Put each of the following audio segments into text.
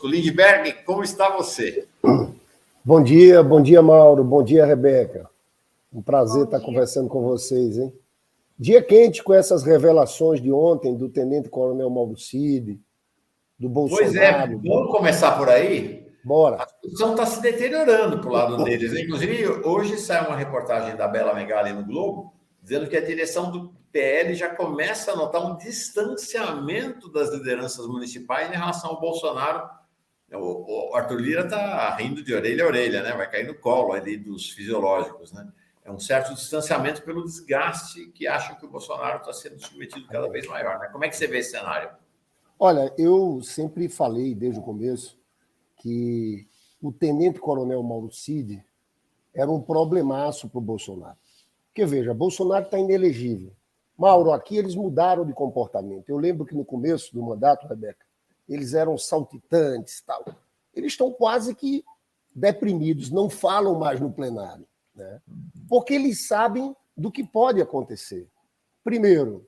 Lindbergh, como está você? Bom dia, Mauro. Bom dia, Rebeca. Um prazer estar conversando com vocês, hein? Dia quente com essas revelações de ontem do Tenente-Coronel Mauro Cid, do Bolsonaro. Pois é, vamos começar por aí? Bora. A situação está se deteriorando para o lado deles. Inclusive, hoje saiu uma reportagem da Bela Megali no Globo, dizendo que a direção do PL já começa a notar um distanciamento das lideranças municipais em relação ao Bolsonaro. O Arthur Lira está rindo de orelha a orelha, né? Vai cair no colo ali dos fisiológicos, né? É um certo distanciamento pelo desgaste que acham que o Bolsonaro está sendo submetido cada vez maior, né? Como é que você vê esse cenário? Olha, eu sempre falei desde o começo que o Tenente-Coronel Mauro Cid era um problemaço para o Bolsonaro. Porque, veja, Bolsonaro está inelegível. Mauro, aqui eles mudaram de comportamento. Eu lembro que no começo do mandato, Rebeca, eles eram saltitantes, tal. Eles estão quase que deprimidos, não falam mais no plenário, né? Porque eles sabem do que pode acontecer. Primeiro,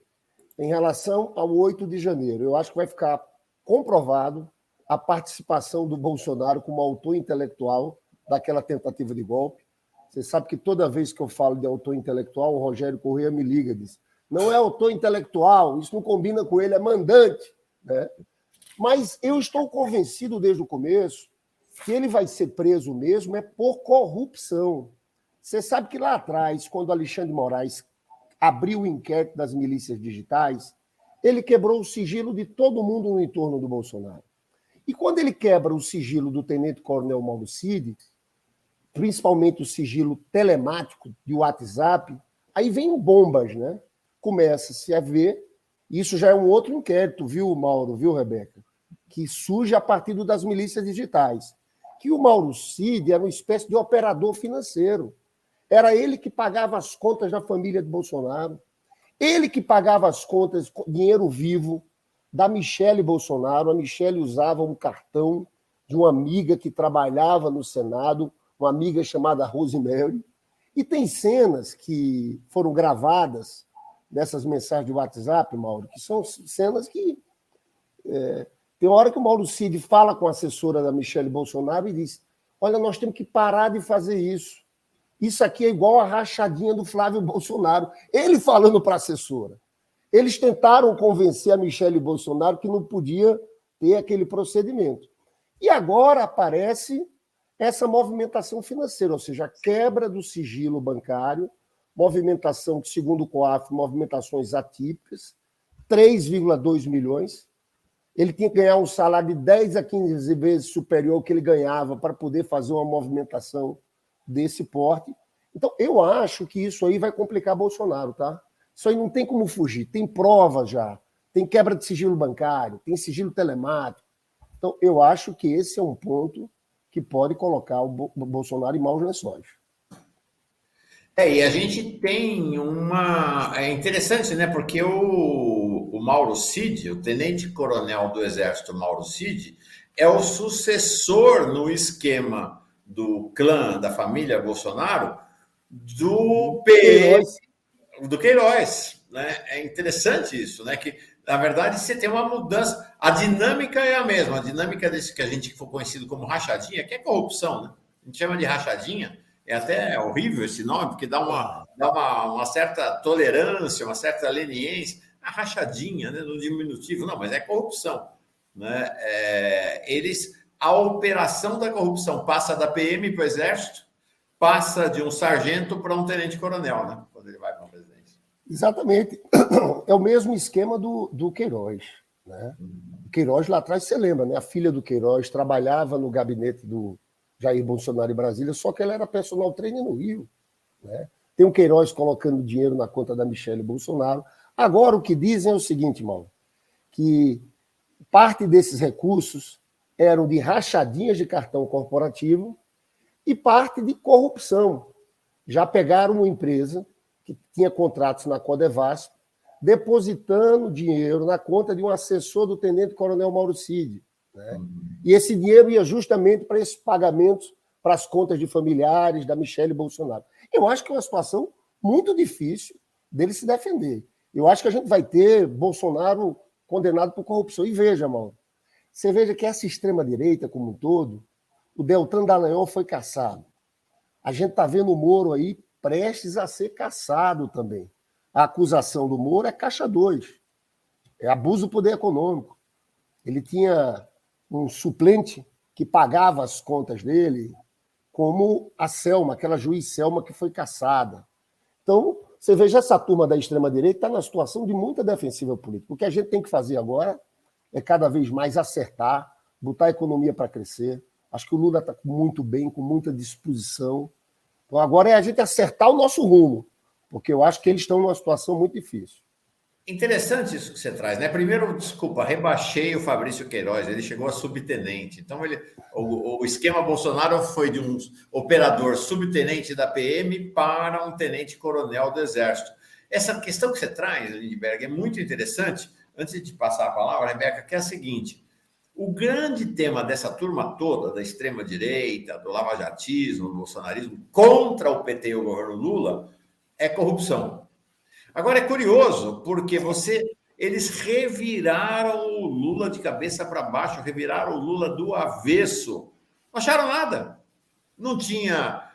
em relação ao 8 de janeiro, eu acho que vai ficar comprovado a participação do Bolsonaro como autor intelectual daquela tentativa de golpe. Você sabe que toda vez que eu falo de autor intelectual, o Rogério Corrêa me liga e diz: não é autor intelectual, isso não combina com ele, é mandante, né? Mas eu estou convencido desde o começo que ele vai ser preso mesmo é por corrupção. Você sabe que lá atrás, quando Alexandre de Moraes abriu o inquérito das milícias digitais, ele quebrou o sigilo de todo mundo no entorno do Bolsonaro. E quando ele quebra o sigilo do tenente-coronel Mauro Cid, principalmente o sigilo telemático de WhatsApp, aí vem bombas, né? Começa-se a ver, isso já é um outro inquérito, viu, Mauro, viu, Rebeca? Que surge a partir das milícias digitais, que o Mauro Cid era uma espécie de operador financeiro. Era ele que pagava as contas da família de Bolsonaro, ele que pagava as contas, dinheiro vivo, da Michele Bolsonaro. A Michele usava um cartão de uma amiga que trabalhava no Senado, uma amiga chamada Rosemary. E tem cenas que foram gravadas nessas mensagens de WhatsApp, Mauro, que são cenas que... tem hora que o Mauro Cid fala com a assessora da Michele Bolsonaro e diz: olha, nós temos que parar de fazer isso. Isso aqui é igual a rachadinha do Flávio Bolsonaro. Ele falando para a assessora. Eles tentaram convencer a Michele Bolsonaro que não podia ter aquele procedimento. E agora aparece essa movimentação financeira, ou seja, a quebra do sigilo bancário, movimentação que, segundo o COAF, movimentações atípicas, 3,2 milhões. Ele tinha que ganhar um salário de 10 a 15 vezes superior ao que ele ganhava para poder fazer uma movimentação desse porte. Então, eu acho que isso aí vai complicar Bolsonaro, tá? Isso aí não tem como fugir. Tem prova já. Tem quebra de sigilo bancário, tem sigilo telemático. Então, eu acho que esse é um ponto que pode colocar o Bolsonaro em maus lençóis. E a gente tem uma... É interessante, né? Porque o Mauro Cid, o tenente-coronel do Exército Mauro Cid, é o sucessor no esquema do clã, da família Bolsonaro, do PM, do Queiroz, né? É interessante isso, né? Que, na verdade, você tem uma mudança. A dinâmica é a mesma. A dinâmica desse que a gente for conhecido como rachadinha, que é corrupção, né? A gente chama de rachadinha. É até horrível esse nome, porque dá uma certa tolerância, uma certa leniência. A rachadinha, né? No diminutivo, não, mas é corrupção, né? A operação da corrupção passa da PM para o Exército, passa de um sargento para um tenente-coronel, né? Quando ele vai para a presidência. Exatamente. É o mesmo esquema do Queiroz, né? O Queiroz lá atrás, você lembra, né? A filha do Queiroz trabalhava no gabinete do Jair Bolsonaro em Brasília, só que ela era personal trainer no Rio, né? Tem o Queiroz colocando dinheiro na conta da Michele Bolsonaro. Agora, o que dizem é o seguinte, Mauro, que parte desses recursos eram de rachadinhas de cartão corporativo e parte de corrupção. Já pegaram uma empresa que tinha contratos na Codevasf, depositando dinheiro na conta de um assessor do tenente-coronel Mauro Cid, né? E esse dinheiro ia justamente para esses pagamentos para as contas de familiares da Michele Bolsonaro. Eu acho que é uma situação muito difícil dele se defender. Eu acho que a gente vai ter Bolsonaro condenado por corrupção. E veja, Mauro, Você veja que essa extrema-direita, como um todo, o Deltan Dallagnol foi cassado. A gente está vendo o Moro aí prestes a ser cassado também. A acusação do Moro é caixa 2, é abuso do poder econômico. Ele tinha um suplente que pagava as contas dele, como a Selma, aquela juiz Selma que foi cassada. Então, você veja, essa turma da extrema-direita está na situação de muita defensiva política. O que a gente tem que fazer agora é cada vez mais acertar, botar a economia para crescer. Acho que o Lula está muito bem, com muita disposição. Então, agora é a gente acertar o nosso rumo, porque eu acho que eles estão numa situação muito difícil. Interessante isso que você traz, né? Primeiro, desculpa, rebaixei o Fabrício Queiroz, ele chegou a subtenente. Então, o esquema Bolsonaro foi de um operador subtenente da PM para um tenente-coronel do Exército. Essa questão que você traz, Lindbergh, é muito interessante. Antes de passar a palavra, Rebeca, que é a seguinte: o grande tema dessa turma toda, da extrema-direita, do lavajatismo, do bolsonarismo, contra o PT e o governo Lula, é corrupção. Agora é curioso, porque eles reviraram o Lula de cabeça para baixo, reviraram o Lula do avesso. Não acharam nada. Não tinha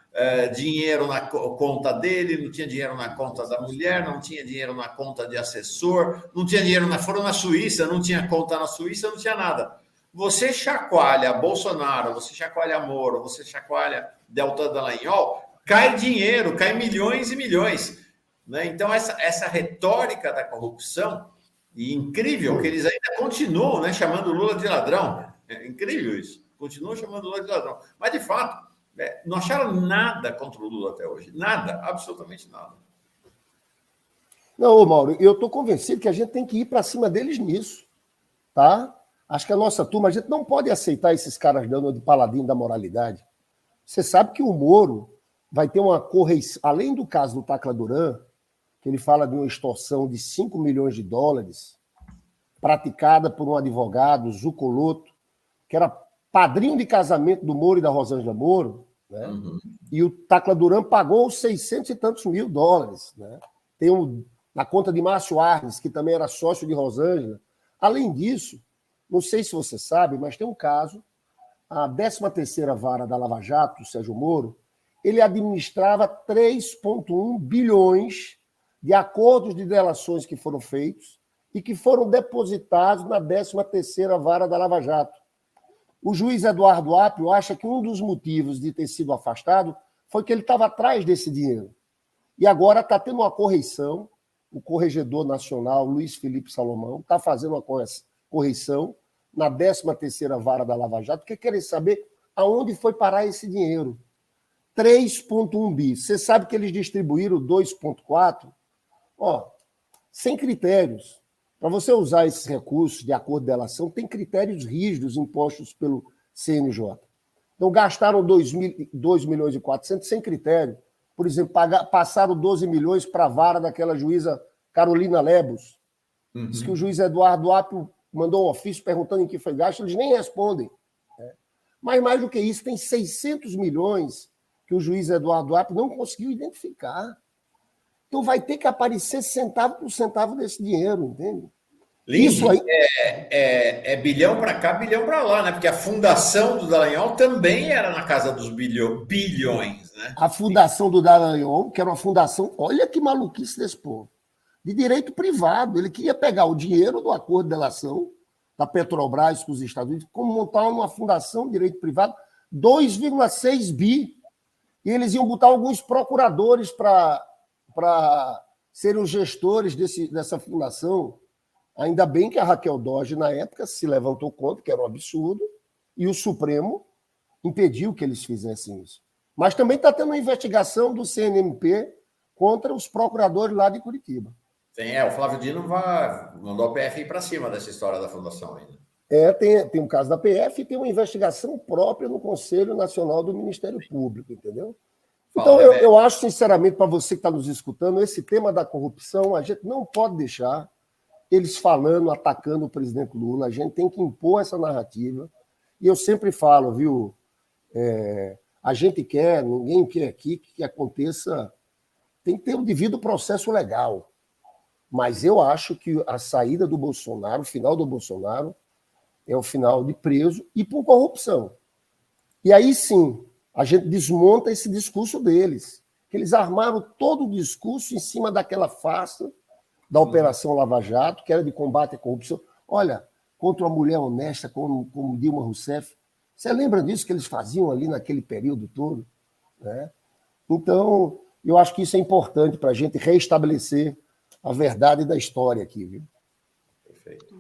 dinheiro na conta dele, não tinha dinheiro na conta da mulher, não tinha dinheiro na conta de assessor, não tinha dinheiro foram na Suíça, não tinha conta na Suíça, não tinha nada. Você chacoalha Bolsonaro, você chacoalha Moro, você chacoalha Deltan Dallagnol, cai dinheiro, cai milhões e milhões. Né? Então, essa retórica da corrupção, e incrível que eles ainda continuam, né, chamando o Lula de ladrão. É incrível isso. Continuam chamando o Lula de ladrão. Mas, de fato, não acharam nada contra o Lula até hoje. Nada, absolutamente nada. Não, Mauro, eu estou convencido que a gente tem que ir para cima deles nisso. Tá? Acho que a nossa turma, a gente não pode aceitar esses caras dando de paladino da moralidade. Você sabe que o Moro vai ter uma correção, além do caso do Tacla Duran, que ele fala de uma extorsão de 5 milhões de dólares praticada por um advogado, Zucoloto, que era padrinho de casamento do Moro e da Rosângela Moro, né? Uhum. E o Tacla Duran pagou 600 e tantos mil dólares. Né? Tem na conta de Márcio Arnes, que também era sócio de Rosângela. Além disso, não sei se você sabe, mas tem um caso, a 13ª Vara da Lava Jato, o Sérgio Moro, ele administrava 3,1 bilhões de acordos de delações que foram feitos e que foram depositados na 13ª Vara da Lava Jato. O juiz Eduardo Apio acha que um dos motivos de ter sido afastado foi que ele estava atrás desse dinheiro. E agora está tendo uma correição, o corregedor nacional, Luiz Felipe Salomão, está fazendo uma correição na 13ª Vara da Lava Jato, porque querem saber aonde foi parar esse dinheiro. 3,1 bi. Você sabe que eles distribuíram 2,4? Sem critérios. Para você usar esses recursos de acordo de delação, tem critérios rígidos impostos pelo CNJ. Então, gastaram 2 milhões e 400 sem critério. Por exemplo, passaram 12 milhões para a vara daquela juíza Carolina Lebos. Uhum. Diz que o juiz Eduardo Apio mandou um ofício perguntando em que foi gasto, eles nem respondem. Mas, mais do que isso, tem 600 milhões que o juiz Eduardo Apio não conseguiu identificar. Então vai ter que aparecer centavo por centavo desse dinheiro, entende? Isso aí é bilhão para cá, bilhão para lá, né? Porque a fundação do Dallagnol também era na casa dos bilhões, né? A fundação do Dallagnol, que era uma fundação, olha que maluquice desse povo, de direito privado. Ele queria pegar o dinheiro do acordo de delação da Petrobras com os Estados Unidos, como montar uma fundação de direito privado, 2,6 bi. E eles iam botar alguns procuradores para serem os gestores dessa fundação. Ainda bem que a Raquel Dodge, na época, se levantou contra, que era um absurdo, e o Supremo impediu que eles fizessem isso. Mas também está tendo uma investigação do CNMP contra os procuradores lá de Curitiba. Sim, o Flávio Dino mandou a PF ir para cima dessa história da fundação ainda. Tem um caso da PF e tem uma investigação própria no Conselho Nacional do Ministério Público, entendeu? Então, eu acho, sinceramente, para você que está nos escutando, esse tema da corrupção, a gente não pode deixar eles falando, atacando o presidente Lula. A gente tem que impor essa narrativa. E eu sempre falo, viu? A gente quer, ninguém quer aqui que aconteça. Tem que ter um devido processo legal. Mas eu acho que a saída do Bolsonaro, o final do Bolsonaro, é o final de preso e por corrupção. E aí sim, a gente desmonta esse discurso deles, que eles armaram todo o discurso em cima daquela farsa da Operação Lava Jato, que era de combate à corrupção. Olha, contra uma mulher honesta como Dilma Rousseff. Você lembra disso que eles faziam ali naquele período todo? Né? Então, eu acho que isso é importante para a gente reestabelecer a verdade da história aqui. Viu? Perfeito.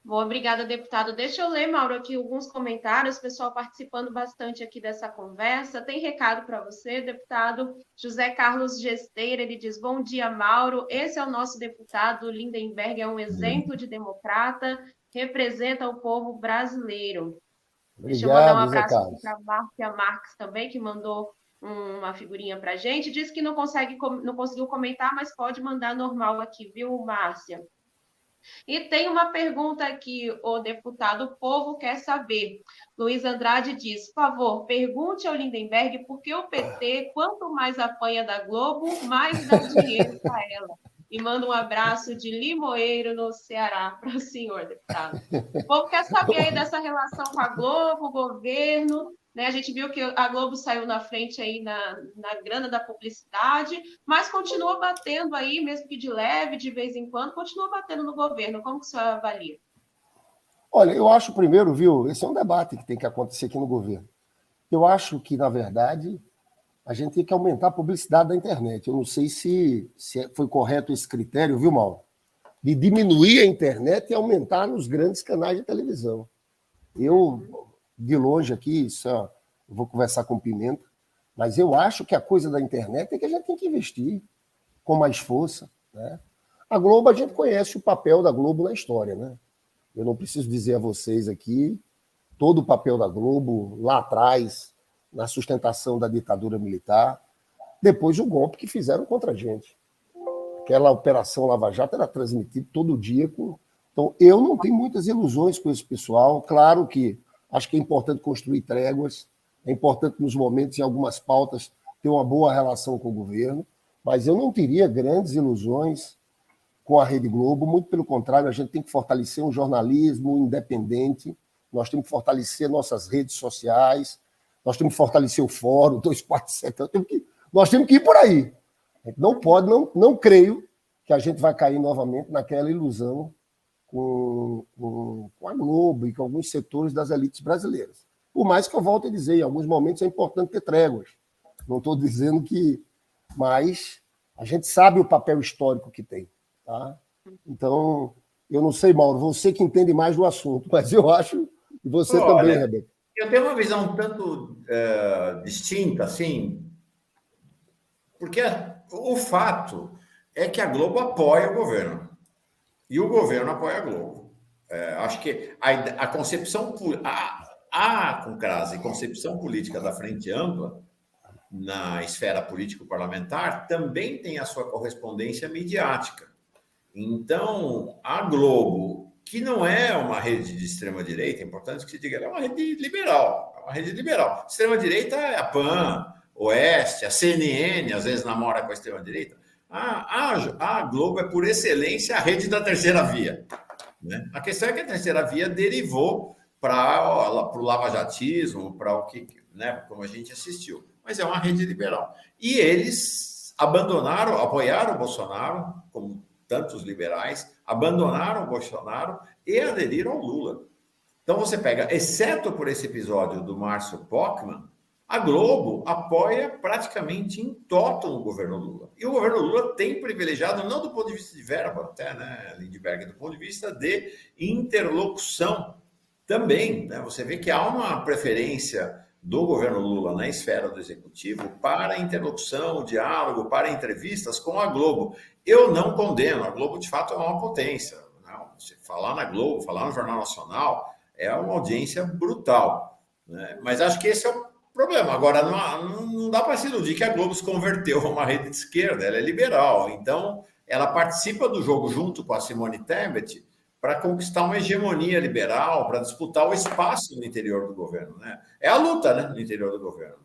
Bom, obrigada, deputado. Deixa eu ler, Mauro, aqui alguns comentários, pessoal participando bastante aqui dessa conversa. Tem recado para você, deputado José Carlos Gesteira, ele diz, bom dia, Mauro, esse é o nosso deputado, Lindenberg é um exemplo de democrata, representa o povo brasileiro. Obrigado, deixa eu mandar um abraço para a Márcia Marques também, que mandou uma figurinha para a gente, disse que não conseguiu comentar, mas pode mandar normal aqui, viu, Márcia? E tem uma pergunta aqui, o deputado, o povo quer saber. Luiz Andrade diz, por favor, pergunte ao Lindenberg por que o PT, quanto mais apanha da Globo, mais dá dinheiro para ela. E manda um abraço de Limoeiro, no Ceará, para o senhor, deputado. O povo quer saber aí dessa relação com a Globo, o governo, né? A gente viu que a Globo saiu na frente aí na grana da publicidade, mas continua batendo aí, mesmo que de leve, de vez em quando, continua batendo no governo. Como que o senhor avalia? Olha, eu acho primeiro, viu, esse é um debate que tem que acontecer aqui no governo. Eu acho que, na verdade, a gente tem que aumentar a publicidade da internet. Eu não sei se foi correto esse critério, viu, Mauro? De diminuir a internet e aumentar nos grandes canais de televisão. Eu, de longe aqui, só vou conversar com o Pimenta, mas eu acho que a coisa da internet é que a gente tem que investir com mais força. Né? A Globo, a gente conhece o papel da Globo na história. Né? Eu não preciso dizer a vocês aqui todo o papel da Globo lá atrás, na sustentação da ditadura militar, depois o golpe que fizeram contra a gente. Aquela Operação Lava Jato era transmitida todo dia. Então, eu não tenho muitas ilusões com esse pessoal. Claro que acho que é importante construir tréguas, é importante nos momentos, em algumas pautas, ter uma boa relação com o governo, mas eu não teria grandes ilusões com a Rede Globo, muito pelo contrário, a gente tem que fortalecer um jornalismo independente, nós temos que fortalecer nossas redes sociais, nós temos que fortalecer o Fórum 247, nós temos que ir por aí. Não pode, não creio que a gente vai cair novamente naquela ilusão com a Globo e com alguns setores das elites brasileiras. Por mais que eu volte a dizer, em alguns momentos é importante ter tréguas. Não estou dizendo que... Mas a gente sabe o papel histórico que tem. Tá? Então, eu não sei, Mauro, você que entende mais do assunto, mas eu acho que você também, Rebeca. Eu tenho uma visão um tanto distinta, assim, porque o fato é que a Globo apoia o governo e o governo apoia a Globo. Acho que a concepção, com crase, concepção política da Frente Ampla na esfera político-parlamentar também tem a sua correspondência midiática. Então, a Globo, que não é uma rede de extrema-direita, é importante que se diga, ela é uma rede liberal. É uma rede liberal. Extrema-direita é a PAN, Oeste, a CNN, às vezes namora com a extrema-direita. A Globo é, por excelência, a rede da terceira via. Né? A questão é que a terceira via derivou para o lavajatismo, para o que, né, como a gente assistiu. Mas é uma rede liberal. E eles apoiaram o Bolsonaro, como tantos liberais, abandonaram o Bolsonaro e aderiram ao Lula. Então você pega, exceto por esse episódio do Márcio Pochmann, a Globo apoia praticamente em toto o governo Lula. E o governo Lula tem privilegiado, não do ponto de vista de verba, até, né, Lindenberg, do ponto de vista de interlocução também. Né? Você vê que há uma preferência do governo Lula na esfera do executivo para interlocução, diálogo, para entrevistas com a Globo. Eu não condeno, a Globo de fato é uma potência. Não, você falar na Globo, falar no Jornal Nacional, é uma audiência brutal. Né? Mas acho que esse é o problema. Agora, não dá para se iludir que a Globo se converteu a uma rede de esquerda, ela é liberal. Então, ela participa do jogo junto com a Simone Tebet para conquistar uma hegemonia liberal, para disputar o espaço no interior do governo. Né? É a luta, né, no interior do governo.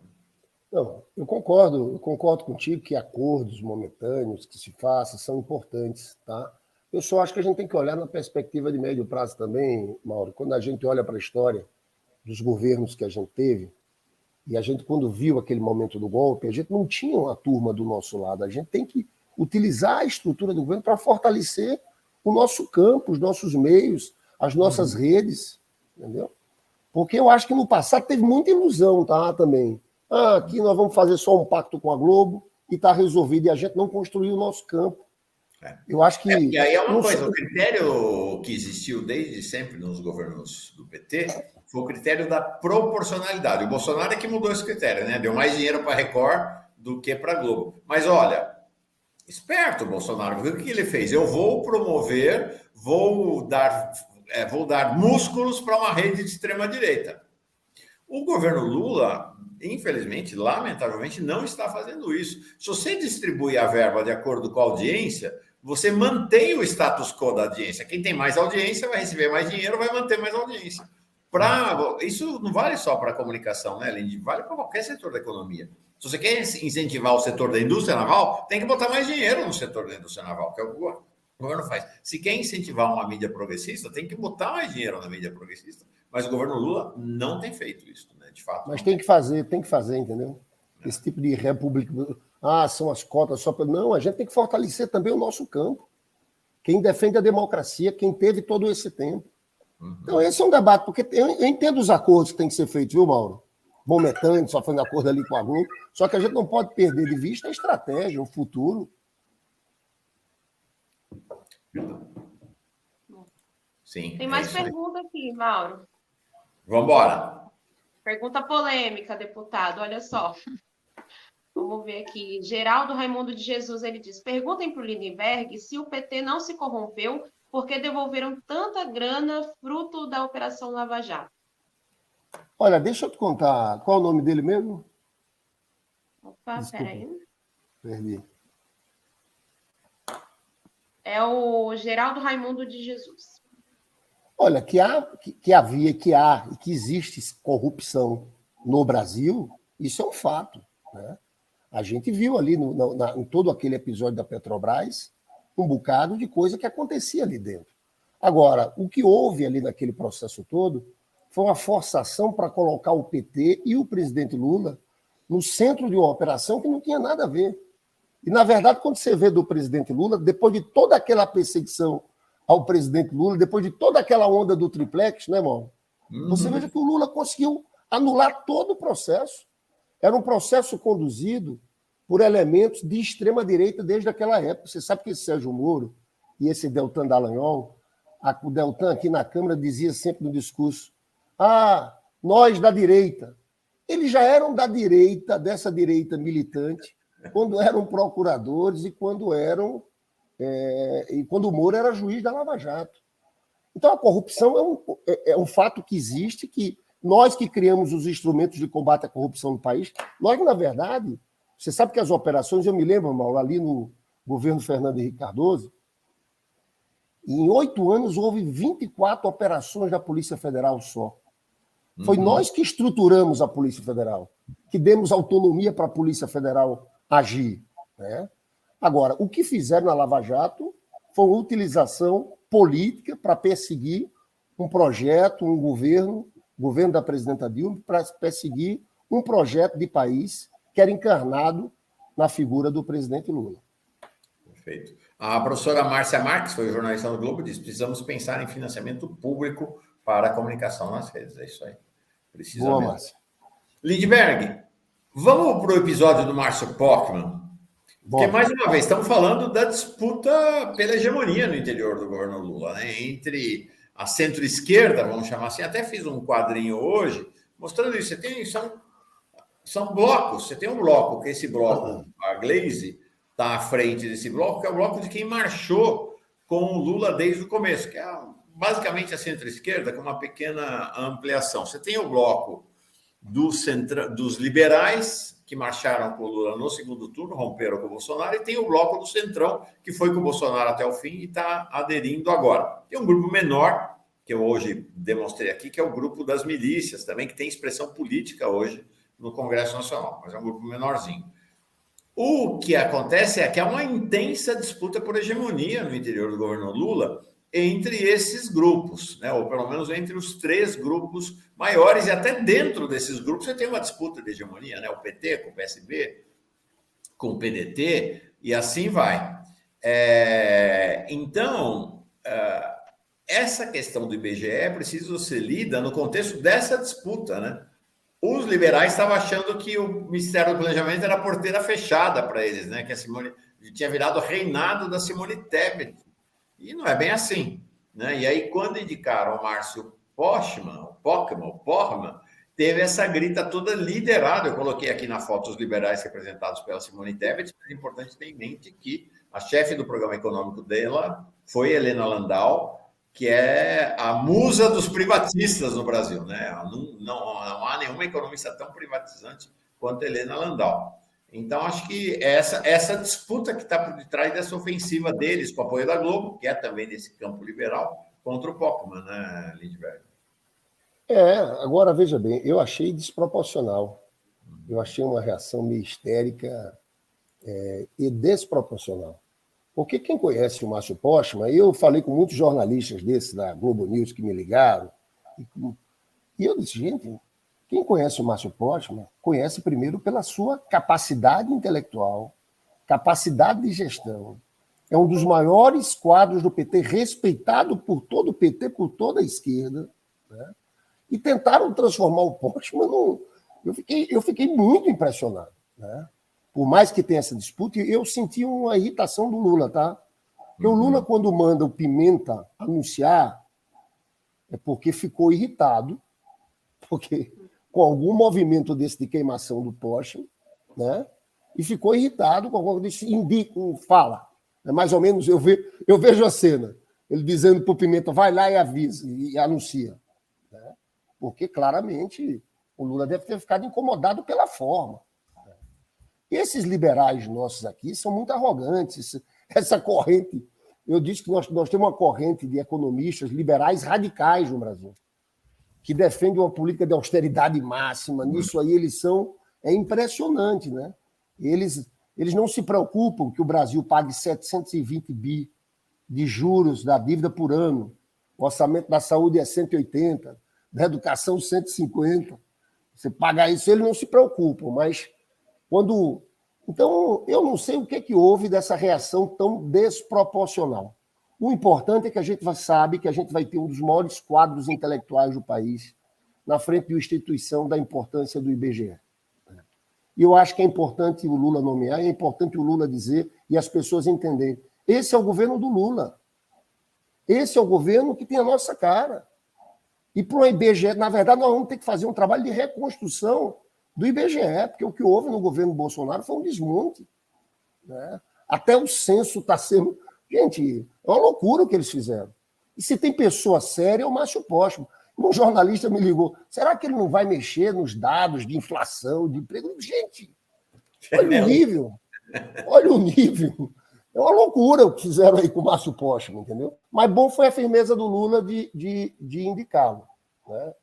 Não, eu concordo contigo que acordos momentâneos que se façam são importantes, tá? Eu só acho que a gente tem que olhar na perspectiva de médio prazo também, Mauro. Quando a gente olha para a história dos governos que a gente teve, e a gente, quando viu aquele momento do golpe, a gente não tinha uma turma do nosso lado. A gente tem que utilizar a estrutura do governo para fortalecer o nosso campo, os nossos meios, as nossas redes, entendeu? Porque eu acho que no passado teve muita ilusão, tá, também. Aqui nós vamos fazer só um pacto com a Globo e está resolvido, e a gente não construiu o nosso campo. Eu acho que... E aí é uma coisa, o critério que existiu desde sempre nos governos do PT foi o critério da proporcionalidade. O Bolsonaro é que mudou esse critério, né? Deu mais dinheiro para a Record do que para a Globo. Mas olha, esperto o Bolsonaro, o que ele fez? Eu vou promover, vou dar músculos para uma rede de extrema-direita. O governo Lula, infelizmente, lamentavelmente, não está fazendo isso. Se você distribui a verba de acordo com a audiência, você mantém o status quo da audiência. Quem tem mais audiência vai receber mais dinheiro, vai manter mais audiência. Isso não vale só para a comunicação, né, Lindy? Vale para qualquer setor da economia. Se você quer incentivar o setor da indústria naval, tem que botar mais dinheiro no setor da indústria naval, que é o que o governo faz. Se quer incentivar uma mídia progressista, tem que botar mais dinheiro na mídia progressista. Mas o governo Lula não tem feito isso, né? De fato. Mas tem que fazer, entendeu? Esse tipo de república... são as cotas só para... Não, a gente tem que fortalecer também o nosso campo. Quem defende a democracia, quem teve todo esse tempo. Então, esse é um debate, porque eu entendo os acordos que têm que ser feitos, viu, Mauro? Momentâneo, só fazendo acordo ali com a Globo. Só que a gente não pode perder de vista a estratégia, o futuro. Sim. Tem mais pergunta aqui, Mauro. Vamos embora. Pergunta polêmica, deputado, olha só. Vamos ver aqui. Geraldo Raimundo de Jesus, ele diz: perguntem para o Lindenberg se o PT não se corrompeu porque devolveram tanta grana fruto da Operação Lava Jato. Olha, deixa eu te contar. Qual é o nome dele mesmo? Opa, peraí. Perdi. É o Geraldo Raimundo de Jesus. Olha, que havia e que existe corrupção no Brasil, isso é um fato, né? A gente viu ali em todo aquele episódio da Petrobras um bocado de coisa que acontecia ali dentro. Agora, o que houve ali naquele processo todo foi uma forçação para colocar o PT e o presidente Lula no centro de uma operação que não tinha nada a ver. E, na verdade, quando você vê do presidente Lula, depois de toda aquela perseguição ao presidente Lula, depois de toda aquela onda do triplex, né, irmão? Você veja que o Lula conseguiu anular todo o processo. Era um processo conduzido por elementos de extrema-direita desde aquela época. Você sabe que esse Sérgio Moro e esse Deltan Dallagnol, o Deltan aqui na Câmara dizia sempre no discurso: nós da direita. Eles já eram da direita, dessa direita militante, quando eram procuradores e quando o Moro era juiz da Lava Jato. Então, a corrupção é um fato que existe, que nós que criamos os instrumentos de combate à corrupção no país, nós, na verdade, você sabe que as operações, eu me lembro, Mauro, ali no governo Fernando Henrique Cardoso, em 8 anos houve 24 operações da Polícia Federal só. Foi nós que estruturamos a Polícia Federal, que demos autonomia para a Polícia Federal agir, né? Agora, o que fizeram na Lava Jato foi uma utilização política para perseguir um projeto, um governo da presidenta Dilma, para perseguir um projeto de país que era encarnado na figura do presidente Lula. Perfeito. A professora Márcia Marques, foi jornalista do Globo, disse: precisamos pensar em financiamento público para a comunicação nas redes. É isso aí. Precisa Boa, mesmo. Márcia. Lindbergh, vamos para o episódio do Márcio Pockmann. Porque, mais uma vez, estamos falando da disputa pela hegemonia no interior do governo Lula, né? Entre a centro-esquerda, vamos chamar assim. Até fiz um quadrinho hoje mostrando isso. São blocos. Você tem um bloco, que esse bloco, a Glaze, está à frente desse bloco, que é o bloco de quem marchou com o Lula desde o começo, que é basicamente a centro-esquerda, com uma pequena ampliação. Você tem o bloco dos liberais, que marcharam com o Lula no segundo turno, romperam com o Bolsonaro, e tem o bloco do Centrão, que foi com o Bolsonaro até o fim e está aderindo agora. Tem um grupo menor, que eu hoje demonstrei aqui, que é o grupo das milícias, também, que tem expressão política hoje no Congresso Nacional, mas é um grupo menorzinho. O que acontece é que há uma intensa disputa por hegemonia no interior do governo Lula entre esses grupos, né? Ou pelo menos entre os 3 grupos maiores, e até dentro desses grupos você tem uma disputa de hegemonia, né? O PT com o PSB, com o PDT, e assim vai. Então, essa questão do IBGE precisa ser lida no contexto dessa disputa, né? Os liberais estavam achando que o Ministério do Planejamento era a porteira fechada para eles, né? Que a Simone tinha virado reinado da Simone Tebet. E não é bem assim, né? E aí, quando indicaram o Márcio Pochmann, teve essa grita toda liderada. Eu coloquei aqui na foto os liberais representados pela Simone Tebet, mas é importante ter em mente que a chefe do programa econômico dela foi Helena Landau, que é a musa dos privatistas no Brasil, né? Não há nenhuma economista tão privatizante quanto Helena Landau. Então, acho que essa disputa que está por detrás dessa ofensiva deles, com o apoio da Globo, que é também desse campo liberal, contra o Pochmann, né, Lindbergh? Agora veja bem, eu achei desproporcional. Eu achei uma reação meio histérica e desproporcional. Porque quem conhece o Márcio Pochmann, eu falei com muitos jornalistas desses da Globo News que me ligaram, e eu disse, gente, quem conhece o Márcio Pochmann conhece primeiro pela sua capacidade intelectual, capacidade de gestão. É um dos maiores quadros do PT, respeitado por todo o PT, por toda a esquerda, né? E tentaram transformar o Pochmann num... Eu fiquei muito impressionado, né? Por mais que tenha essa disputa, eu senti uma irritação do Lula, tá? Porque o Lula, quando manda o Pimenta anunciar, é porque ficou irritado, porque com algum movimento desse de queimação do Pochmann, né? E ficou irritado com alguma coisa, fala. É mais ou menos, eu vejo a cena, ele dizendo para o Pimenta, vai lá e avisa, e anuncia. Né? Porque, claramente, o Lula deve ter ficado incomodado pela forma. E esses liberais nossos aqui são muito arrogantes. Essa corrente, eu disse que nós temos uma corrente de economistas liberais radicais no Brasil, que defendem uma política de austeridade máxima. Nisso aí eles são... É impressionante, né? Eles não se preocupam que o Brasil pague 720 bi de juros da dívida por ano. O orçamento da saúde é 180, da educação 150. Você pagar isso, eles não se preocupam, mas quando... Então, eu não sei o que houve dessa reação tão desproporcional. O importante é que a gente sabe que a gente vai ter um dos maiores quadros intelectuais do país na frente de uma instituição da importância do IBGE. E eu acho que é importante o Lula nomear, é importante o Lula dizer e as pessoas entenderem. Esse é o governo do Lula. Esse é o governo que tem a nossa cara. E para o IBGE, na verdade, nós vamos ter que fazer um trabalho de reconstrução do IBGE, porque o que houve no governo Bolsonaro foi um desmonte. Né? Até o censo está sendo... Gente, é uma loucura o que eles fizeram. E se tem pessoa séria, é o Márcio Pochmann. Um jornalista me ligou, será que ele não vai mexer nos dados de inflação, de emprego? Gente, olha o nível. Olha o nível. É uma loucura o que fizeram aí com o Márcio Pochmann, entendeu? Mas bom foi a firmeza do Lula de indicá-lo. Né?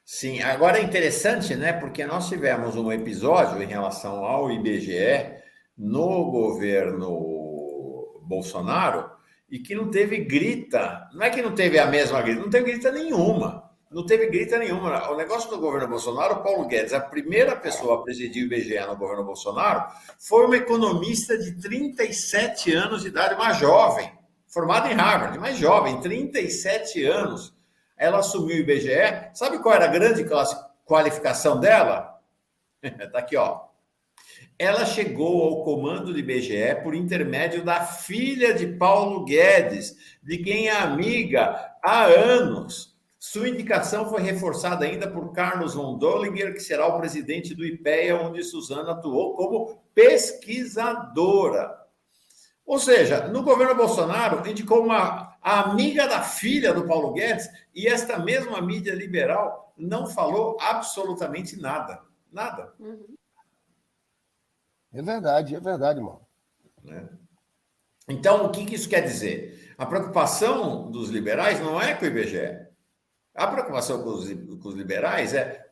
Sim, agora é interessante, né? Porque nós tivemos um episódio em relação ao IBGE no governo Bolsonaro e que não teve grita. Não é que não teve a mesma grita, não teve grita nenhuma. Não teve grita nenhuma. O negócio do governo Bolsonaro, Paulo Guedes, a primeira pessoa a presidir o IBGE no governo Bolsonaro, foi uma economista de 37 anos de idade, uma jovem, formada em Harvard, mas jovem, 37 anos. Ela assumiu o IBGE. Sabe qual era a grande qualificação dela? Está aqui, ó. Ela chegou ao comando do IBGE por intermédio da filha de Paulo Guedes, de quem é amiga há anos. Sua indicação foi reforçada ainda por Carlos von Dollinger, que será o presidente do IPEA, onde Suzana atuou como pesquisadora. Ou seja, no governo Bolsonaro, indicou a amiga da filha do Paulo Guedes, e esta mesma mídia liberal não falou absolutamente nada. Nada. É verdade, mano. Então, o que isso quer dizer? A preocupação dos liberais não é com o IBGE. A preocupação com os liberais é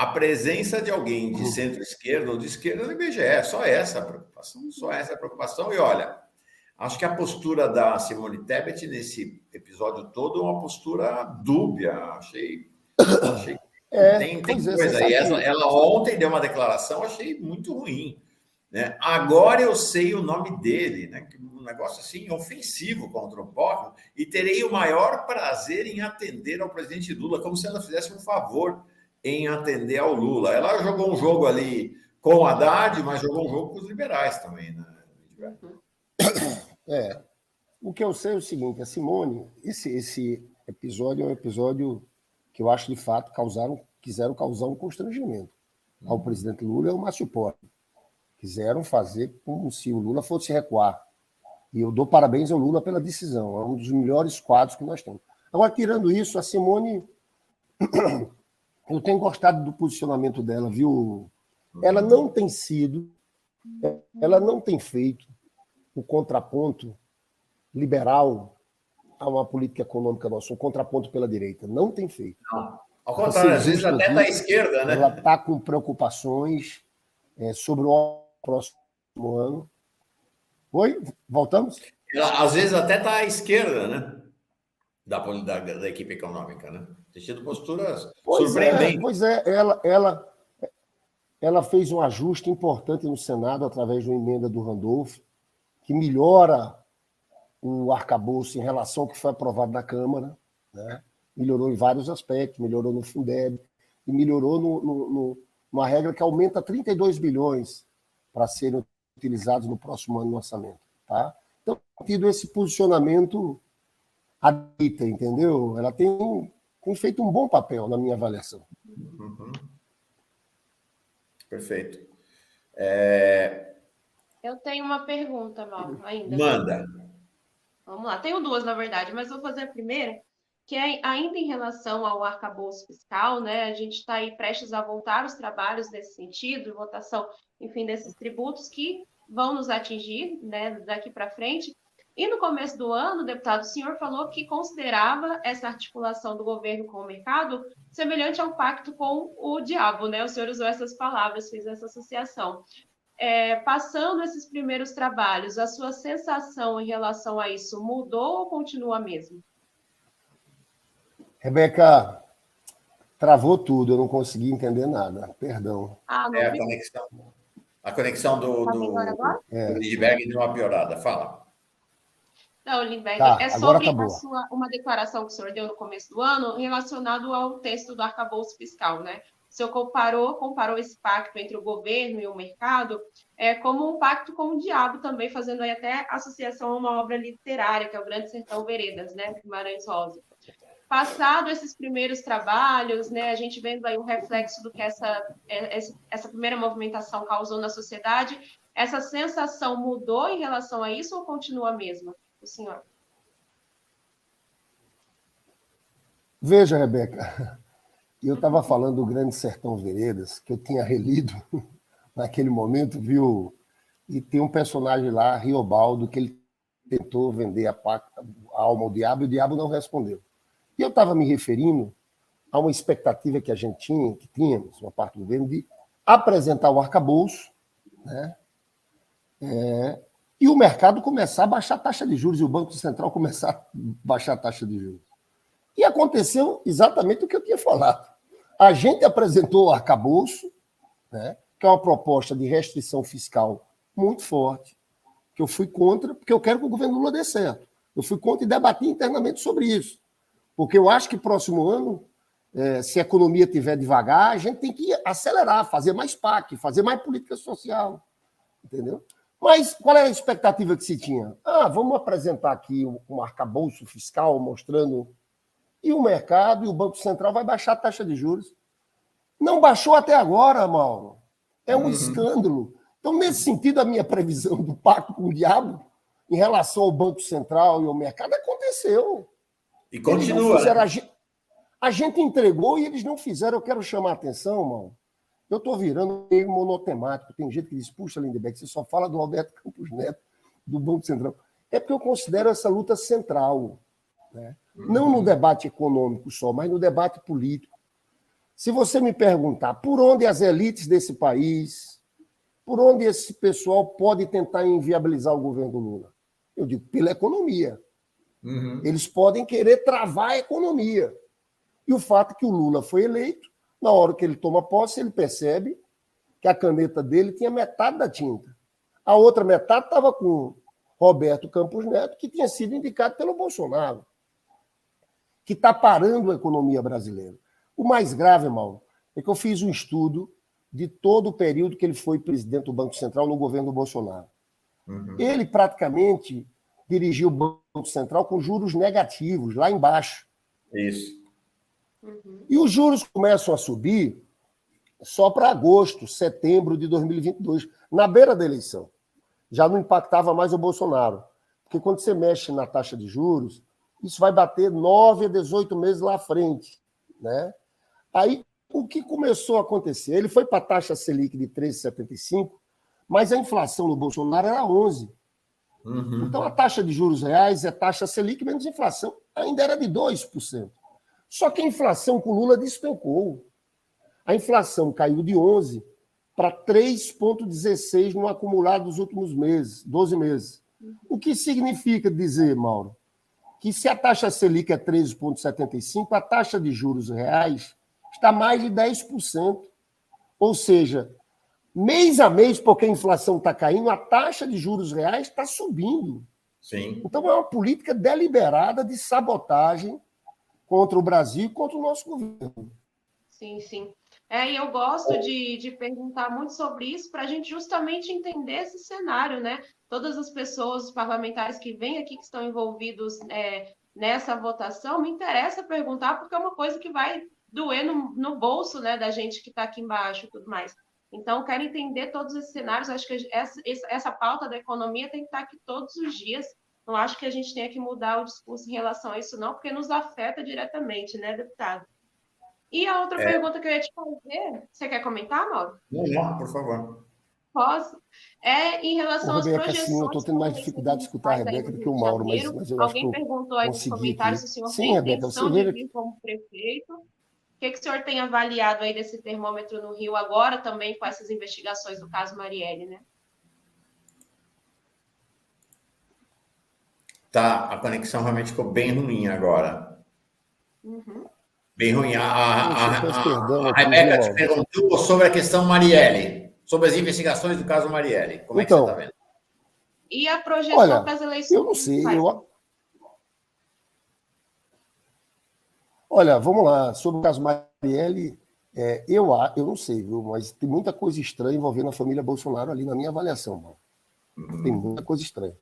a presença de alguém de centro-esquerda ou de esquerda no IBGE, só essa a preocupação, só essa a preocupação. E olha, acho que a postura da Simone Tebet nesse episódio todo é uma postura dúbia, achei tem coisa. E ela ontem deu uma declaração, achei muito ruim. Né? Agora eu sei o nome dele, né? Um negócio assim ofensivo contra o povo, e terei o maior prazer em atender ao presidente Lula, como se ela fizesse um favor em atender ao Lula. Ela jogou um jogo ali com o Haddad, mas jogou um jogo com os liberais também. Né? O que eu sei é o seguinte, a Simone, esse episódio é um episódio que eu acho, de fato, quiseram causar um constrangimento ao presidente Lula e ao Márcio Porta. Quiseram fazer como se o Lula fosse recuar. E eu dou parabéns ao Lula pela decisão. É um dos melhores quadros que nós temos. Agora, tirando isso, a Simone... Eu tenho gostado do posicionamento dela, viu? Ela não tem feito o contraponto liberal a uma política econômica nossa, um contraponto pela direita. Não tem feito. Não. Ao contrário, às vezes até da esquerda, né? Ela está com preocupações sobre o próximo ano. Oi? Voltamos? Ela, às vezes até está à esquerda, né? Da equipe econômica, né? Tem tido posturas surpreendentes. Pois é, ela fez um ajuste importante no Senado através de uma emenda do Randolph, que melhora o arcabouço em relação ao que foi aprovado na Câmara, né? Melhorou em vários aspectos, melhorou no Fundeb, e melhorou numa regra que aumenta 32 bilhões para serem utilizados no próximo ano no orçamento. Tá? Então, tem tido esse posicionamento à direita, entendeu? Ela tem feito um bom papel, na minha avaliação. Uhum. Perfeito. Eu tenho uma pergunta, Mauro, ainda. Manda. Vamos lá. Tenho duas, na verdade, mas vou fazer a primeira, que é ainda em relação ao arcabouço fiscal, né? A gente está aí prestes a voltar os trabalhos nesse sentido, votação, enfim, desses tributos que vão nos atingir, né, daqui para frente. E no começo do ano, deputado, o senhor falou que considerava essa articulação do governo com o mercado semelhante ao pacto com o diabo, né? O senhor usou essas palavras, fez essa associação. Passando esses primeiros trabalhos, a sua sensação em relação a isso mudou ou continua a mesma? Rebeca, travou tudo, eu não consegui entender nada. Perdão. A conexão do Lindbergh deu uma piorada. Fala. Não, Lindbergh, tá, é sobre tá uma declaração que o senhor deu no começo do ano relacionado ao texto do arcabouço fiscal, né? O senhor comparou esse pacto entre o governo e o mercado como um pacto com o diabo também, fazendo aí até associação a uma obra literária, que é o Grande Sertão Veredas, né? Guimarães Rosa. Passado esses primeiros trabalhos, né, a gente vendo aí um reflexo do que essa primeira movimentação causou na sociedade, essa sensação mudou em relação a isso ou continua a mesma, o senhor? Veja, Rebeca, eu estava falando do Grande Sertão Veredas, que eu tinha relido naquele momento, viu? E tem um personagem lá, Riobaldo, que ele tentou vender a alma ao diabo e o diabo não respondeu. E eu estava me referindo a uma expectativa que a gente tinha, que tínhamos, uma parte do governo, de apresentar o arcabouço, né? E o mercado começar a baixar a taxa de juros, e o Banco Central começar a baixar a taxa de juros. E aconteceu exatamente o que eu tinha falado. A gente apresentou o arcabouço, né, que é uma proposta de restrição fiscal muito forte, que eu fui contra, porque eu quero que o governo Lula dê certo. Eu fui contra e debati internamente sobre isso. Porque eu acho que próximo ano, se a economia estiver devagar, a gente tem que acelerar, fazer mais PAC, fazer mais política social. Entendeu? Mas qual era a expectativa que se tinha? Vamos apresentar aqui um arcabouço fiscal mostrando... E o mercado e o Banco Central vai baixar a taxa de juros. Não baixou até agora, Mauro. É um escândalo. Então, nesse sentido, a minha previsão do pacto com o diabo em relação ao Banco Central e ao mercado aconteceu. E continua. A gente entregou e eles não fizeram. Eu quero chamar a atenção, Mauro. Eu estou virando meio monotemático. Tem gente que diz, puxa, Lindbergh, você só fala do Alberto Campos Neto, do Banco Central. É porque eu considero essa luta central, né? Não no debate econômico só, mas no debate político. Se você me perguntar por onde as elites desse país, por onde esse pessoal pode tentar inviabilizar o governo Lula, eu digo pela economia. Eles podem querer travar a economia. E o fato é que o Lula foi eleito, na hora que ele toma posse, ele percebe que a caneta dele tinha metade da tinta. A outra metade estava com Roberto Campos Neto, que tinha sido indicado pelo Bolsonaro, que está parando a economia brasileira. O mais grave, Mauro, é que eu fiz um estudo de todo o período que ele foi presidente do Banco Central no governo do Bolsonaro. Ele praticamente dirigiu o Banco Central com juros negativos, lá embaixo. Isso. E os juros começam a subir só para agosto, setembro de 2022, na beira da eleição. Já não impactava mais o Bolsonaro. Porque quando você mexe na taxa de juros, isso vai bater 9 a 18 meses lá à frente, né? Aí, o que começou a acontecer? Ele foi para a taxa Selic de 13,75, mas a inflação no Bolsonaro era 11. Então, a taxa de juros reais é taxa Selic menos inflação. Ainda era de 2%. Só que a inflação com Lula despencou. A inflação caiu de 11 para 3,16 no acumulado dos últimos meses, 12 meses. O que significa dizer, Mauro, que se a taxa Selic é 13,75, a taxa de juros reais está mais de 10%. Ou seja, mês a mês, porque a inflação está caindo, a taxa de juros reais está subindo. Sim. Então, é uma política deliberada de sabotagem contra o Brasil e contra o nosso governo. Sim, sim. E eu gosto de perguntar muito sobre isso para a gente justamente entender esse cenário, né? Todas as pessoas, os parlamentares que vêm aqui, que estão envolvidos nessa votação, me interessa perguntar, porque é uma coisa que vai doer no bolso, né, da gente que está aqui embaixo e tudo mais. Então, quero entender todos esses cenários. Acho que essa pauta da economia tem que estar aqui todos os dias. Não acho que a gente tenha que mudar o discurso em relação a isso, não, porque nos afeta diretamente, né, deputado? E a outra pergunta que eu ia te fazer, você quer comentar, Mauro? Não, por favor. Posso? Em relação às Rebeca, projeções... sim, eu estou tendo mais dificuldade de escutar a Rebeca do que o Mauro, mas eu acho que alguém perguntou aí nos comentários se o senhor tem intenção de vir como prefeito. O que o senhor tem avaliado aí desse termômetro no Rio agora, também com essas investigações do caso Marielle, né? Tá, a conexão realmente ficou bem ruim agora. Bem ruim. A Rebeca te perguntou sobre a questão Marielle, sobre as investigações do caso Marielle. Como é que você está vendo? E a projeção para as eleições? Eu não sei. Olha, vamos lá. Sobre o caso Marielle, eu não sei, viu? Mas tem muita coisa estranha envolvendo a família Bolsonaro ali na minha avaliação, mano. Tem muita coisa estranha.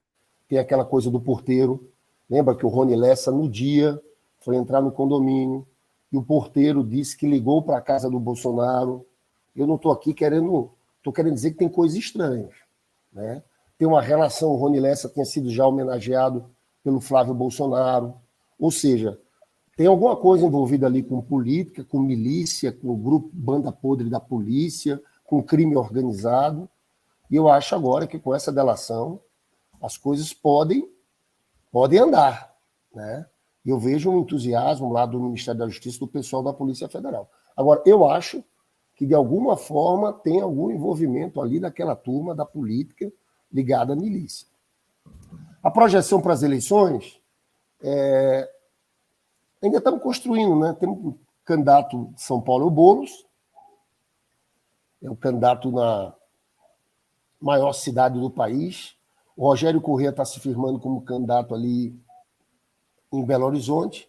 Tem aquela coisa do porteiro. Lembra que o Rony Lessa, no dia, foi entrar no condomínio e o porteiro disse que ligou para a casa do Bolsonaro. Eu não estou aqui querendo dizer que tem coisas estranhas, né? Tem uma relação, o Rony Lessa tinha sido já homenageado pelo Flávio Bolsonaro. Ou seja, tem alguma coisa envolvida ali com política, com milícia, com o grupo banda podre da polícia, com crime organizado. E eu acho agora que com essa delação as coisas podem andar, né? E eu vejo um entusiasmo lá do Ministério da Justiça, do pessoal da Polícia Federal. Agora, eu acho que, de alguma forma, tem algum envolvimento ali daquela turma da política ligada à milícia. A projeção para as eleições, ainda estamos construindo, né? Temos um candidato de São Paulo, o Boulos, é o candidato na maior cidade do país. O Rogério Corrêa está se firmando como candidato ali em Belo Horizonte.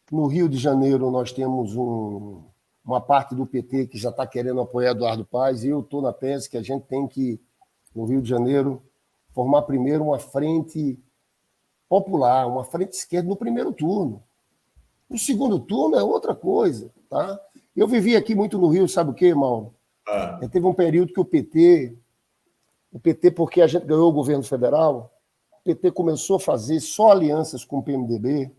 No Rio de Janeiro, nós temos uma parte do PT que já está querendo apoiar Eduardo Paes, e eu estou na tese que a gente tem que, no Rio de Janeiro, formar primeiro uma frente popular, uma frente esquerda no primeiro turno. No segundo turno é outra coisa, tá? Eu vivi aqui muito no Rio, sabe o quê, Mauro? Teve um período que o PT, porque a gente ganhou o governo federal, o PT começou a fazer só alianças com o PMDB,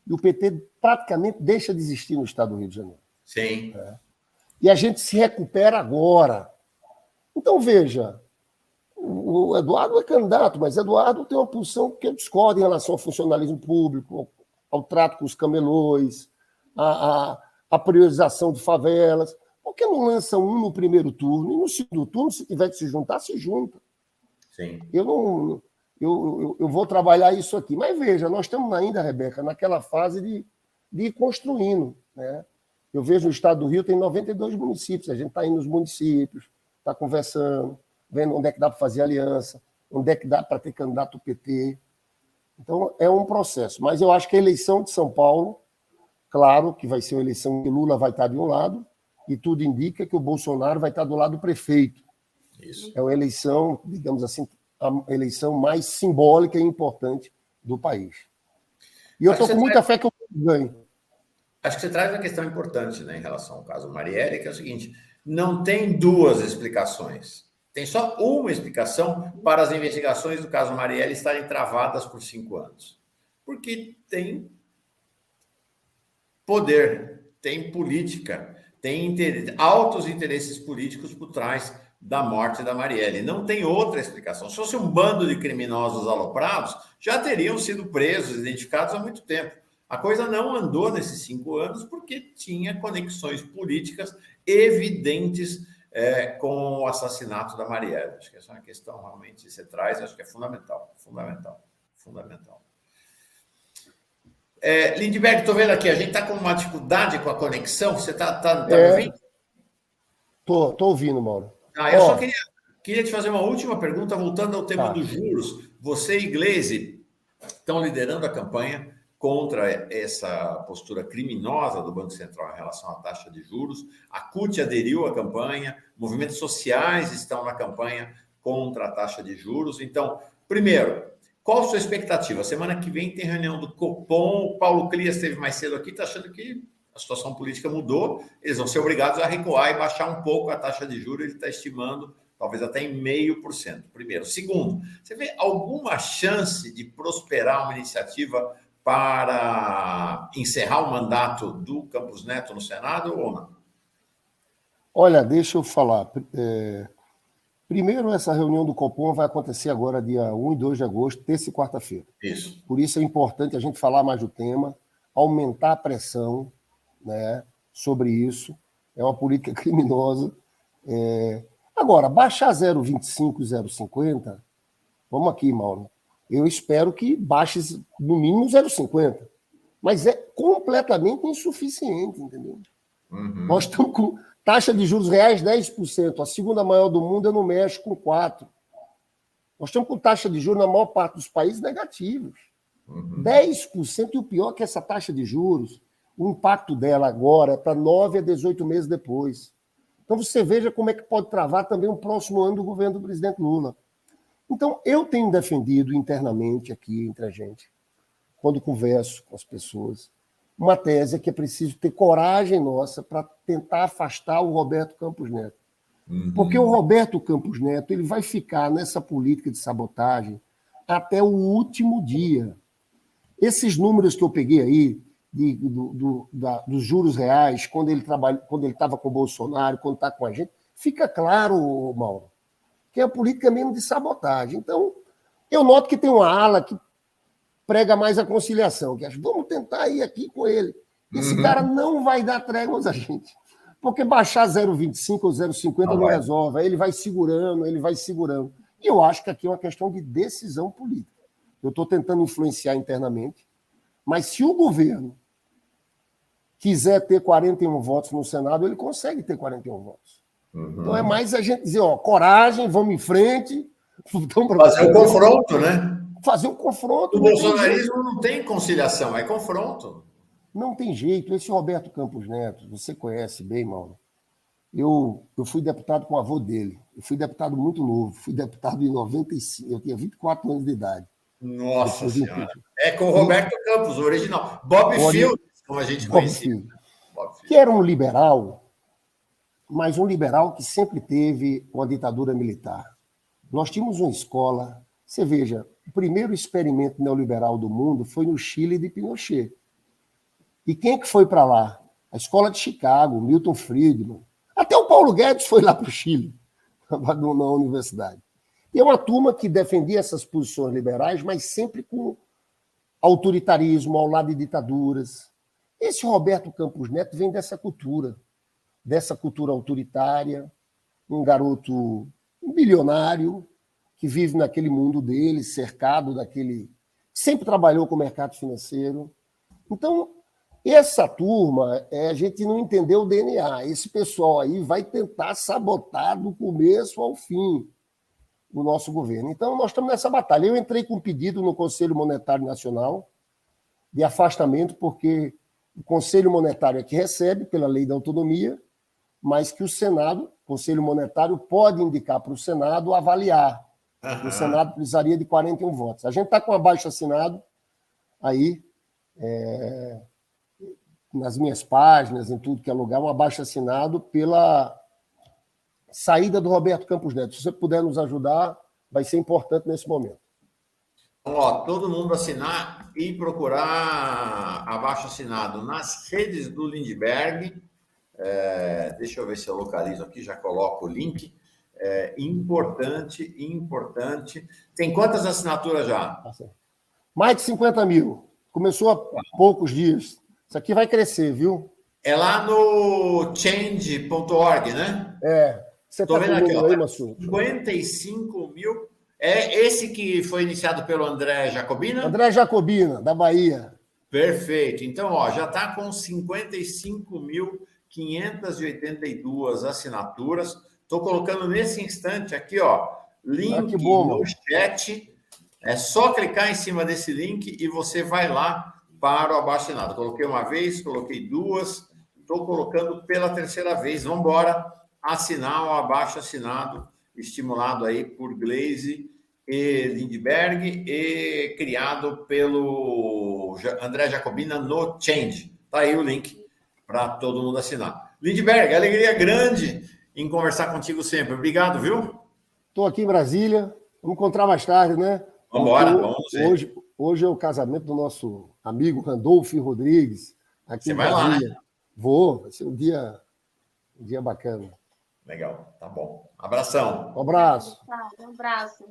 e o PT praticamente deixa de existir no estado do Rio de Janeiro. Sim. E a gente se recupera agora. Então, veja, o Eduardo é candidato, mas Eduardo tem uma posição que eu discordo em relação ao funcionalismo público, ao trato com os camelôs, a a priorização de favelas. Por que não lança um no primeiro turno? E no segundo turno, se tiver que se juntar, se junta. Sim. Eu vou trabalhar isso aqui. Mas veja, nós estamos ainda, Rebeca, naquela fase de ir construindo. Né? Eu vejo o estado do Rio tem 92 municípios. A gente está indo nos municípios, está conversando, vendo onde é que dá para fazer aliança, onde é que dá para ter candidato PT. Então, é um processo. Mas eu acho que a eleição de São Paulo, claro que vai ser uma eleição que Lula vai estar de um lado, e tudo indica que o Bolsonaro vai estar do lado do prefeito. Isso. É uma eleição, digamos assim, a eleição mais simbólica e importante do país. E eu estou com muita fé que eu ganhe. Acho que você traz uma questão importante, né, em relação ao caso Marielle, que é o seguinte: não tem duas explicações. Tem só uma explicação para as investigações do caso Marielle estarem travadas por 5 anos. Porque tem poder, tem política, tem altos interesses políticos por trás da morte da Marielle. Não tem outra explicação. Se fosse um bando de criminosos aloprados, já teriam sido presos, identificados há muito tempo. A coisa não andou nesses 5 anos porque tinha conexões políticas evidentes com o assassinato da Marielle. Acho que essa é uma questão realmente que você traz, acho que é fundamental. Lindbergh, estou vendo aqui, a gente está com uma dificuldade com a conexão. Você está me ouvindo? Estou ouvindo, Mauro. Eu só queria te fazer uma última pergunta, voltando ao tema dos juros. Você e Gleisi estão liderando a campanha contra essa postura criminosa do Banco Central em relação à taxa de juros. A CUT aderiu à campanha, movimentos sociais estão na campanha contra a taxa de juros. Então, primeiro, qual a sua expectativa? Semana que vem tem reunião do Copom, o Paulo Clias esteve mais cedo aqui, está achando que a situação política mudou, eles vão ser obrigados a recuar e baixar um pouco a taxa de juros, ele está estimando talvez até em 0,5%. Primeiro. Segundo, você vê alguma chance de prosperar uma iniciativa para encerrar o mandato do Campos Neto no Senado ou não? Olha, deixa eu falar. Primeiro, essa reunião do Copom vai acontecer agora, dia 1 e 2 de agosto, terça e quarta-feira. Isso. Por isso é importante a gente falar mais do tema, aumentar a pressão, né, sobre isso. É uma política criminosa. Agora, baixar 0,25, 0,50, vamos aqui, Mauro. Eu espero que baixe no mínimo 0,50. Mas é completamente insuficiente, entendeu? Uhum. Nós estamos com taxa de juros reais 10%. A segunda maior do mundo é no México, com 4%. Nós estamos com taxa de juros na maior parte dos países negativos. Uhum. 10%, e o pior é que essa taxa de juros, o impacto dela agora é para 9 a 18 meses depois. Então você veja como é que pode travar também o próximo ano do governo do presidente Lula. Então, eu tenho defendido internamente aqui entre a gente, quando converso com as pessoas, uma tese que é preciso ter coragem nossa para tentar afastar o Roberto Campos Neto. Uhum. Porque o Roberto Campos Neto ele vai ficar nessa política de sabotagem até o último dia. Esses números que eu peguei aí, dos juros reais, quando ele estava com o Bolsonaro, quando está com a gente, fica claro, Mauro, que é a política mesmo de sabotagem. Então, eu noto que tem uma ala que prega mais a conciliação, que acha, vamos tentar ir aqui com ele. Esse cara não vai dar tréguas a gente. Porque baixar 0,25 ou 0,50 não resolve. Aí ele vai segurando. E eu acho que aqui é uma questão de decisão política. Eu estou tentando influenciar internamente, mas se o governo quiser ter 41 votos no Senado, ele consegue ter 41 votos. Uhum. Então é mais a gente dizer, coragem, vamos em frente. Fazer o confronto, né? Fazer o confronto. O bolsonarismo não tem conciliação, é confronto. Não tem jeito. Esse Roberto Campos Neto, você conhece bem, Mauro. Eu fui deputado com o avô dele. Eu fui deputado muito novo. Fui deputado em 95. Eu tinha 24 anos de idade. Nossa Senhora. É com o Roberto Campos, o original. Bob Field, como a gente conhecia. Que era um liberal, mas um liberal que sempre teve uma ditadura militar. Nós tínhamos uma escola. Você veja, o primeiro experimento neoliberal do mundo foi no Chile de Pinochet. E quem é que foi para lá? A escola de Chicago, Milton Friedman. Até o Paulo Guedes foi lá para o Chile, na universidade. E é uma turma que defendia essas posições liberais, mas sempre com autoritarismo, ao lado de ditaduras. Esse Roberto Campos Neto vem dessa cultura autoritária, um garoto bilionário que vive naquele mundo dele, cercado daquele... Sempre trabalhou com o mercado financeiro. Então, essa turma, a gente não entendeu o DNA. Esse pessoal aí vai tentar sabotar do começo ao fim o nosso governo. Então, nós estamos nessa batalha. Eu entrei com um pedido no Conselho Monetário Nacional de afastamento, porque o Conselho Monetário é que recebe, pela lei da autonomia, mas que o Senado, o Conselho Monetário, pode indicar para o Senado avaliar. O Senado precisaria de 41 votos. A gente está com abaixo-assinado aí, nas minhas páginas, em tudo que é lugar, um abaixo-assinado pela saída do Roberto Campos Neto. Se você puder nos ajudar, vai ser importante nesse momento. Então, ó, todo mundo assinar e procurar abaixo-assinado nas redes do Lindbergh. Deixa eu ver se eu localizo aqui, já coloco o link. Importante. Tem quantas assinaturas já? Mais de 50 mil. Começou há poucos dias. Isso aqui vai crescer, viu? É lá no change.org, né? Você está vendo aqui, ó, aí, Massu? 55 mil. É esse que foi iniciado pelo André Jacobina? André Jacobina, da Bahia. Perfeito. Então, ó, já está com 55.582 assinaturas. Estou colocando nesse instante aqui, ó, link no chat. É só clicar em cima desse link e você vai lá para o abaixo-assinado. Coloquei uma vez, coloquei duas, estou colocando pela terceira vez. Vamos embora assinar o abaixo-assinado, estimulado aí por Gleisi e Lindbergh e criado pelo André Jacobina no Change. Está aí o link para todo mundo assinar. Lindbergh, alegria grande em conversar contigo sempre. Obrigado, viu? Estou aqui em Brasília. Vamos encontrar mais tarde, né? Vamos embora, vamos ver. Hoje é o casamento do nosso amigo Randolfo Rodrigues. Aqui Você em vai Brasília. lá, né? Vou, vai ser um dia bacana. Legal, tá bom. Abração. Um abraço. Um abraço.